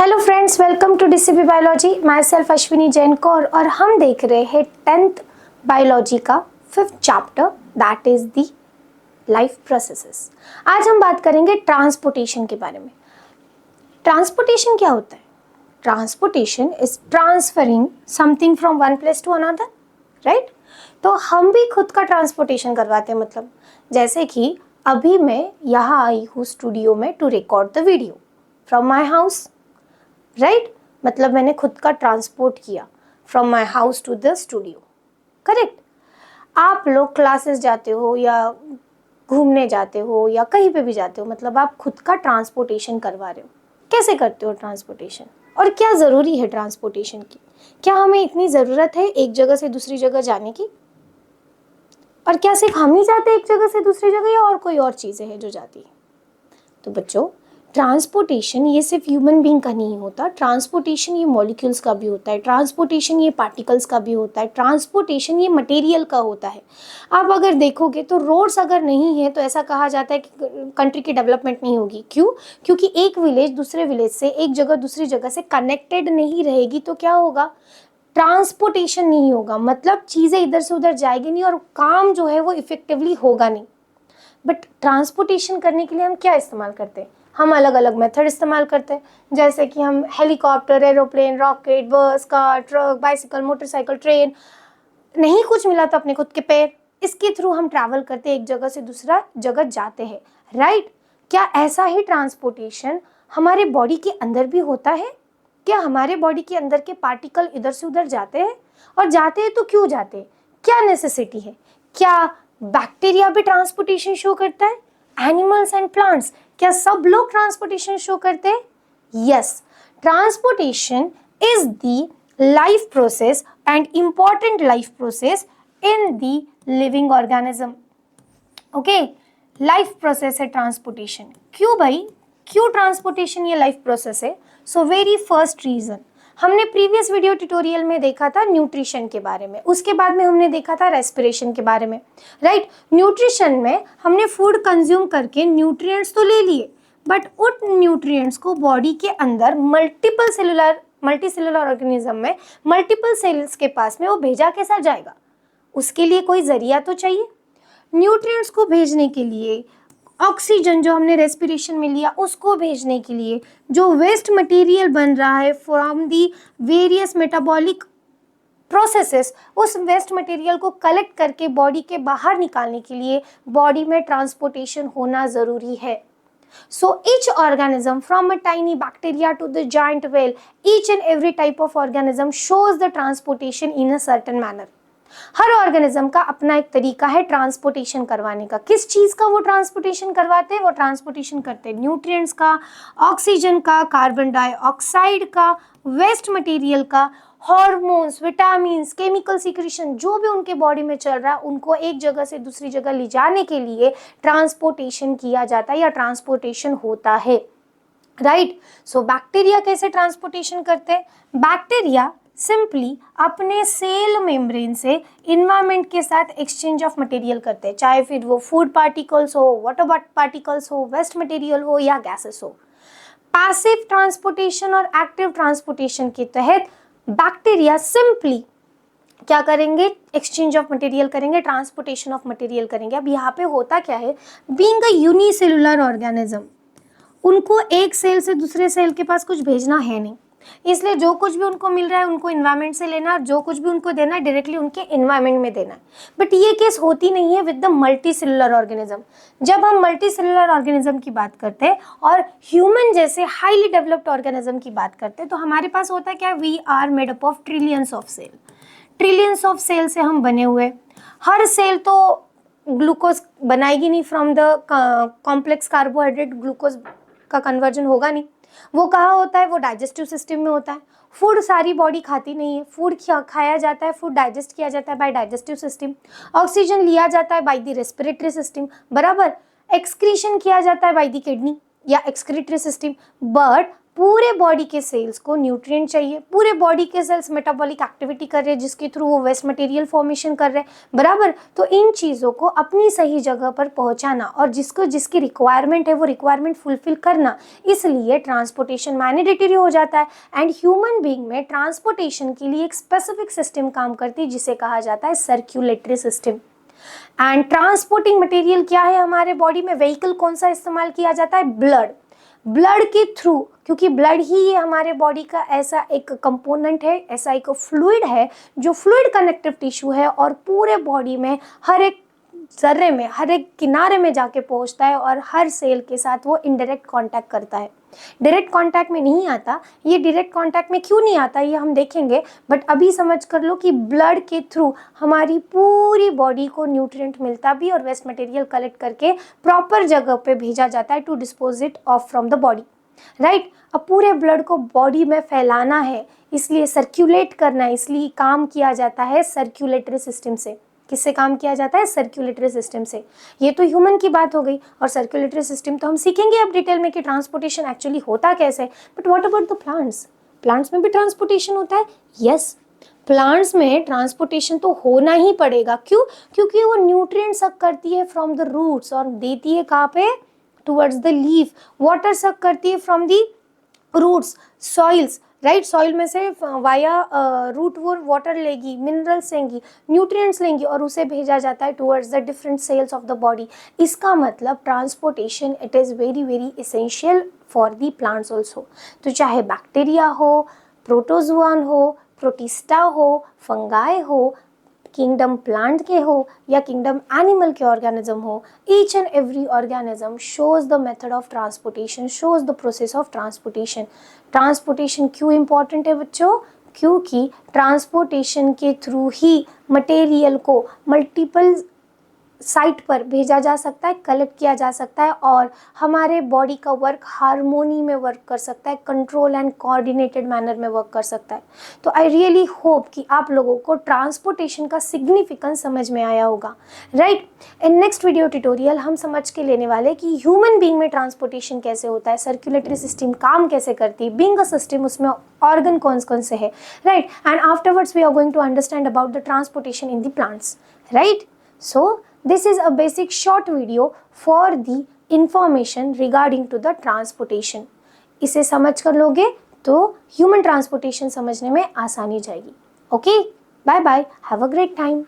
Hello friends, welcome to DCB biology. Myself Ashwini Jain Kaur और हम देख रहे हैं 10th बायोलॉजी का 5th chapter, that is the life processes. आज हम बात करेंगे ट्रांसपोर्टेशन के बारे में। ट्रांसपोर्टेशन क्या होता है? Transportation is transferring something from one place to another, right? तो हम भी खुद का ट्रांसपोर्टेशन करवाते हैं, मतलब जैसे कि अभी मैं यहाँ आई हूँ स्टूडियो में to record the video from my house, right? मतलब मैंने खुद का ट्रांसपोर्ट किया from my house to the studio, correct? आप लोग क्लासेस जाते हो या घूमने जाते हो या कहीं पे भी जाते हो, मतलब आप खुद का ट्रांसपोर्टेशन करवा रहे हो। कैसे करते हो ट्रांसपोर्टेशन और क्या ज़रूरी है ट्रांसपोर्टेशन की? क्या हमें इतनी ज़रूरत है एक जगह से दूसरी जगह जाने की? और क्या सिर्फ हम ही जाते हैं एक जगह से दूसरी जगह या और कोई और चीज़ें हैं जो जाती है? तो बच्चों, ट्रांसपोर्टेशन ये सिर्फ ह्यूमन बीइंग का नहीं होता, ट्रांसपोर्टेशन ये मॉलिक्यूल्स का भी होता है, ट्रांसपोर्टेशन ये पार्टिकल्स का भी होता है, ट्रांसपोर्टेशन ये मटेरियल का होता है। आप अगर देखोगे तो रोड्स अगर नहीं है तो ऐसा कहा जाता है कि कंट्री की डेवलपमेंट नहीं होगी। क्यों? क्योंकि एक विलेज दूसरे विलेज से, एक जगह दूसरी जगह से कनेक्टेड नहीं रहेगी तो क्या होगा? ट्रांसपोर्टेशन नहीं होगा, मतलब चीज़ें इधर से उधर जाएगी नहीं और काम जो है वो इफेक्टिवली होगा नहीं। बट ट्रांसपोर्टेशन करने के लिए हम क्या इस्तेमाल करते हैं? हम अलग अलग मेथड इस्तेमाल करते हैं, जैसे कि हम हेलीकॉप्टर, एरोप्लेन, रॉकेट, बस, car, truck, bicycle, motorcycle, train, नहीं कुछ मिला तो अपने खुद के पैर, इसके थ्रू हम ट्रैवल करते हैं, एक जगह से दूसरा जगह जाते हैं, राइट? क्या ऐसा ही ट्रांसपोर्टेशन हमारे बॉडी के अंदर भी होता है? क्या हमारे बॉडी के अंदर के पार्टिकल इधर से उधर जाते हैं? और जाते हैं तो क्यों जाते हैं? क्या नेसेसिटी है? क्या बैक्टीरिया भी ट्रांसपोर्टेशन शो करता है? एनिमल्स एंड प्लांट्स, क्या सब लोग ट्रांसपोर्टेशन शो करते हैं? Yes, transportation is the life process and important life process in the living organism. Okay, life process है ट्रांसपोर्टेशन। क्यों भाई, क्यों ट्रांसपोर्टेशन ये लाइफ प्रोसेस है? सो वेरी फर्स्ट रीजन, हमने प्रीवियस वीडियो ट्यूटोरियल में देखा था न्यूट्रिशन के बारे में, उसके बाद में हमने देखा था रेस्पिरेशन के बारे में, राइट? न्यूट्रिशन में हमने फूड कंज्यूम करके न्यूट्रिएंट्स तो ले लिए, बट उन न्यूट्रिएंट्स को बॉडी के अंदर मल्टीसेलुलर ऑर्गेनिज्म में मल्टीपल सेल्स के पास में वो भेजा कैसा जाएगा? उसके लिए कोई जरिया तो चाहिए। न्यूट्रिएंट्स को भेजने के लिए, ऑक्सीजन जो हमने रेस्पिरेशन में लिया उसको भेजने के लिए, जो वेस्ट मटेरियल बन रहा है from the various metabolic processes, उस वेस्ट मटेरियल को कलेक्ट करके बॉडी के बाहर निकालने के लिए बॉडी में ट्रांसपोर्टेशन होना ज़रूरी है। So each organism, from a tiny bacteria to the giant whale, each and every type of organism shows the transportation in a certain manner. Her organism का अपना एक तरीका है ट्रांसपोर्टेशन करवाने का। किस चीज़ का वो ट्रांसपोर्टेशन करवाते हैं? वो ट्रांसपोर्टेशन करते हैं न्यूट्रिएंट्स का, ऑक्सीजन का, कार्बन डाइऑक्साइड का, वेस्ट मटेरियल का, हॉर्मोन्स, विटामिन्स, केमिकल सीक्रेशन, जो भी उनके बॉडी में चल रहा है उनको एक जगह से दूसरी जगह ले जाने के लिए ट्रांसपोर्टेशन किया जाता है या ट्रांसपोर्टेशन होता है, राइट? सो बैक्टीरिया कैसे ट्रांसपोर्टेशन करते हैं? बैक्टीरिया सिंपली अपने सेल मेम्ब्रेन से इन्वायरमेंट के साथ एक्सचेंज ऑफ मटेरियल करते हैं, चाहे फिर वो फूड पार्टिकल्स हो, वाटर पार्टिकल्स हो, वेस्ट मटेरियल हो या गैसेस हो। पैसिव ट्रांसपोर्टेशन और एक्टिव ट्रांसपोर्टेशन के तहत बैक्टीरिया सिंपली क्या करेंगे? एक्सचेंज ऑफ मटेरियल करेंगे, ट्रांसपोर्टेशन ऑफ मटेरियल करेंगे। अब यहाँ पे होता क्या है, बीइंग अ यूनिसेलुलर ऑर्गेनिज्म, उनको एक सेल से दूसरे सेल के पास कुछ भेजना है नहीं, इसलिए जो कुछ भी उनको मिल रहा है उनको इन्वायरमेंट से लेना, और जो कुछ भी उनको देना है डायरेक्टली उनके इन्वायरमेंट में देना है। बट ये केस होती नहीं है with the multi cellular organism. जब हम मल्टी सेलुलर ऑर्गेनिज्म की बात करते हैं और ह्यूमन जैसे हाईली डेवलप्ड ऑर्गेनिज्म की बात करते हैं तो हमारे पास होता है क्या? We are made up of trillions of cell. Trillions of cell से हम बने हुए। हर सेल तो ग्लूकोज बनाएगी नहीं, from the complex carbohydrate glucose का कन्वर्जन होगा नहीं। वो कहाँ होता है? वो डाइजेस्टिव सिस्टम में होता है। फूड सारी बॉडी खाती नहीं है, फूड खाया जाता है, फूड डाइजेस्ट किया जाता है बाय डाइजेस्टिव सिस्टम। ऑक्सीजन लिया जाता है बाय द रेस्पिरेटरी सिस्टम, बराबर। एक्सक्रीशन किया जाता है बाय द किडनी या एक्सक्रीटरी सिस्टम। बट पूरे बॉडी के सेल्स को न्यूट्रिएंट चाहिए, पूरे बॉडी के सेल्स मेटाबॉलिक एक्टिविटी कर रहे हैं जिसके थ्रू वो वेस्ट मटेरियल फॉर्मेशन कर रहे हैं, बराबर। तो इन चीज़ों को अपनी सही जगह पर पहुंचाना और जिसको जिसकी रिक्वायरमेंट है वो रिक्वायरमेंट फुलफिल करना, इसलिए ट्रांसपोर्टेशन मैंडेटरी हो जाता है। एंड ह्यूमन बीइंग में ट्रांसपोर्टेशन के लिए एक स्पेसिफिक सिस्टम काम करती है जिसे कहा जाता है circulatory system. And transporting material क्या है हमारे बॉडी में, व्हीकल कौन सा इस्तेमाल किया जाता है, ब्लड। ब्लड के थ्रू, क्योंकि ब्लड ही ये हमारे बॉडी का ऐसा एक कंपोनेंट है, ऐसा एक फ्लूइड है जो फ्लूइड कनेक्टिव टिश्यू है और पूरे बॉडी में हर एक जर्रे में, हर एक किनारे में जाके पहुंचता है और हर सेल के साथ वो इनडायरेक्ट कांटेक्ट करता है। डायरेक्ट कांटेक्ट में नहीं आता, ये डायरेक्ट कांटेक्ट में क्यों नहीं आता ये हम देखेंगे, बट अभी समझ कर लो कि ब्लड के थ्रू हमारी पूरी बॉडी को न्यूट्रिएंट मिलता भी और वेस्ट मटेरियल कलेक्ट करके प्रॉपर जगह पे भेजा जाता है to dispose it off from the body, right. अब पूरे ब्लड को बॉडी में फैलाना है, इसलिए सर्कुलेट करना है, इसलिए काम किया जाता है सर्कुलेटरी सिस्टम से। किससे काम किया जाता है, सर्कुलेटरी सिस्टम से। ये तो ह्यूमन की बात हो गई और सर्कुलेटरी सिस्टम तो हम सीखेंगे अब डिटेल में कि ट्रांसपोर्टेशन एक्चुअली होता कैसे। But what about the plants, plants में भी ट्रांसपोर्टेशन होता है, यस। प्लांट्स में ट्रांसपोर्टेशन तो होना ही पड़ेगा, क्यों, क्योंकि वो न्यूट्रिएंट सक करती है फ्रॉम द रूट्स और देती है कहाँ पे, towards the leaf. Water suck करती है from the roots, soils, right. Soil में से वाया रूट वो वाटर लेगी, मिनरल्स लेंगी, न्यूट्रिएंट्स लेंगी और उसे भेजा जाता है towards the different cells of the body. इसका मतलब transportation it is very very essential for the plants also. तो चाहे बैक्टीरिया हो, प्रोटोजुआन हो, प्रोटिस्टा हो, फंगाई हो, किंगडम प्लांट के हो या किंगडम एनिमल के ऑर्गेनिज्म हो, each and every organism shows the method of transportation, shows the process of transportation. Transportation क्यों इम्पॉर्टेंट है बच्चों, क्योंकि ट्रांसपोर्टेशन के थ्रू ही मटेरियल को मल्टीपल साइट पर भेजा जा सकता है, कलेक्ट किया जा सकता है और हमारे बॉडी का वर्क हारमोनी में वर्क कर सकता है, कंट्रोल एंड कोऑर्डिनेटेड मैनर में वर्क कर सकता है। तो आई रियली होप कि आप लोगों को ट्रांसपोर्टेशन का सिग्निफिकेंस समझ में आया होगा, right. In next video tutorial हम समझ के लेने वाले कि ह्यूमन बीइंग में ट्रांसपोर्टेशन कैसे होता है, सर्कुलेटरी सिस्टम काम कैसे करती है, बीइंग अ सिस्टम उसमें ऑर्गन कौन कौन से है, right. And afterwards we are going to understand about the transportation in the plants, right. So this is a basic short video for the information regarding to the transportation. इसे समझ कर लोगे तो human transportation समझने में आसानी जाएगी। Okay, bye bye, have a great time.